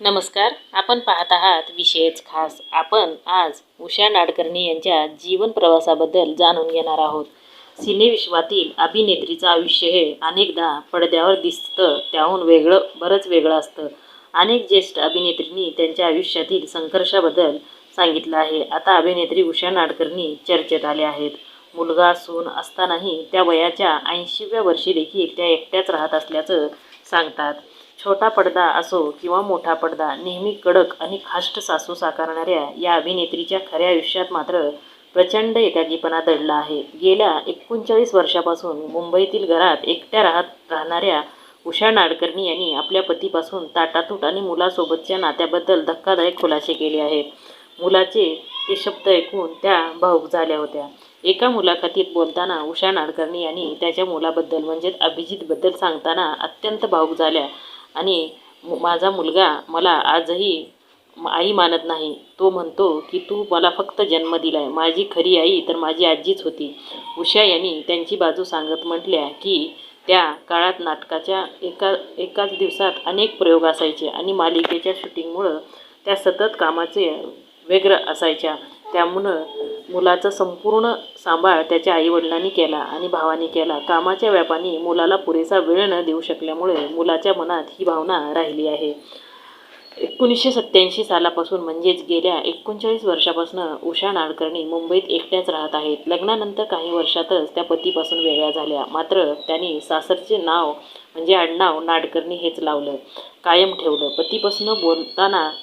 नमस्कार. आपण पाहत आहात विशेष खास. आपण आज उषा नाडकर्णी यांच्या जीवन प्रवासाबद्दल जाणून घेणार आहोत. सिनेविश्वातील अभिनेत्रीचं आयुष्य हे अनेकदा पडद्यावर दिसतं त्याहून बरंच वेगळं असतं. अनेक ज्येष्ठ अभिनेत्रींनी त्यांच्या आयुष्यातील संघर्षाबद्दल सांगितलं आहे. आता अभिनेत्री उषा नाडकर्णी चर्चेत आल्या आहेत. मुलगा सून असतानाही त्या वयाच्या 80व्या वर्षी देखील त्या एकट्याच राहत असल्याचं सांगतात. छोटा पडदा असो किंवा मोठा पडदा, नेहमी कडक आणि खाष्ट सासू साकारणाऱ्या या अभिनेत्रीच्या खऱ्या आयुष्यात मात्र प्रचंड एकाकीपणा दडला आहे. गेल्या 39 वर्षापासून मुंबईतील घरात एकट्या राहणाऱ्या उषा नाडकर्णी यांनी आपल्या पतीपासून ताटातूट आणि मुलासोबतच्या नात्याबद्दल धक्कादायक खुलासे केले आहेत. मुलाचे ते शब्द ऐकून त्या भावूक झाल्या होत्या. एका मुलाखतीत बोलताना उषा नाडकर्णी यांनी त्याच्या मुलाबद्दल म्हणजेच अभिजितबद्दल सांगताना अत्यंत भावूक झाल्या आणि माझा मुलगा मला आजही आई मानत नाही. तो म्हणतो की तू मला फक्त जन्म दिलाय. माझी खरी आई तर माझी आजीच होती. उषा यांनी त्यांची बाजू सांगत म्हटल्या की त्या काळात नाटकाच्या एकाच दिवसात अनेक प्रयोग असायचे आणि मालिकेच्या शूटिंगमुळं त्या सतत कामाचे व्यग्र असायच्या. त्यामुळं मुलाचा संपूर्ण सांभाळ त्याच्या आईवडिलांनी केला आणि भावानी केला. कामाच्या व्यापाने मुलाला पुरेसा वेळ न देऊ शकल्यामुळे मुलाच्या मनात ही भावना राहिली आहे. 1987 सालापासून म्हणजेच गेल्या 39 वर्षापासून उषा नाडकर्णी मुंबईत एकट्याच राहत आहेत. लग्नानंतर काही वर्षातच त्या पतीपासून वेगळ्या झाल्या. मात्र त्यांनी सासरचे नाव म्हणजे आडनाव नाडकर्णी हेच लावलं, कायम ठेवलं.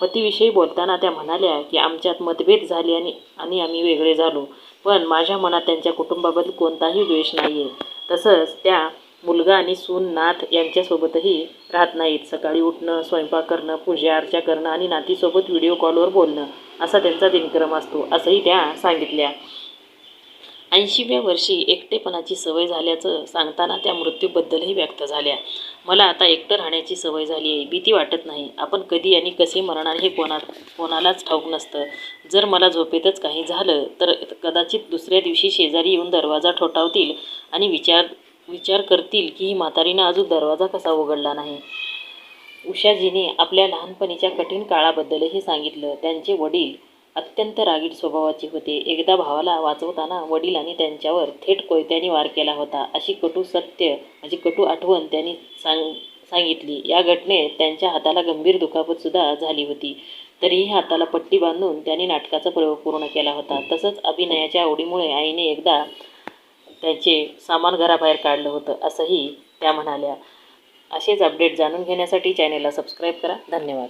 पतीविषयी बोलताना त्या म्हणाल्या की आमच्यात मतभेद झाले आणि आम्ही वेगळे झालो, पण माझ्या मनात त्यांच्या कुटुंबाबद्दल कोणताही द्वेष नाही आहे. तसंच त्या मुलगा आणि सून नाथ यांच्यासोबतही राहत नाहीत. सकाळी उठणं, स्वयंपाक करणं, पूजा अर्चा करणं आणि नातीसोबत व्हिडिओ कॉलवर बोलणं असा त्यांचा दिनक्रम असतो, असंही त्या सांगितल्या. 80व्या वर्षी एकटेपणाची सवय झाल्याचं सांगताना त्या मृत्यूबद्दलही व्यक्त झाल्या. मला आता एकटं राहण्याची सवय झाली आहे. भीती वाटत नाही. आपण कधी आणि कसे मरणार हे कोणालाच ठाऊक नसतं. जर मला झोपेतच काही झालं तर कदाचित दुसऱ्या दिवशी शेजारी येऊन दरवाजा ठोठावतील आणि विचार करतील की ही म्हातारीनं अजून दरवाजा कसा उघडला नाही. उषाजीने आपल्या लहानपणीच्या कठीण काळाबद्दलही सांगितलं. त्यांचे वडील अत्यंत रागीट स्वभावाचे होते. एकदा भावाला वाचवताना वडिलांनी त्यांच्यावर थेट कोयत्याने वार केला होता, अशी कटू आठवण त्यांनी सांगितली. या घटनेत त्यांच्या हाताला गंभीर दुखापतसुद्धा झाली होती. तरीही हाताला पट्टी बांधून त्यांनी नाटकाचा प्रयोग पूर्ण केला होता. तसंच अभिनयाच्या आवडीमुळे आईने एकदा त्याचे सामान घराबाहेर काढलं होतं, असंही त्या म्हणाल्या. असेच अपडेट जाणून घेण्यासाठी चॅनेलला सबस्क्राईब करा. धन्यवाद.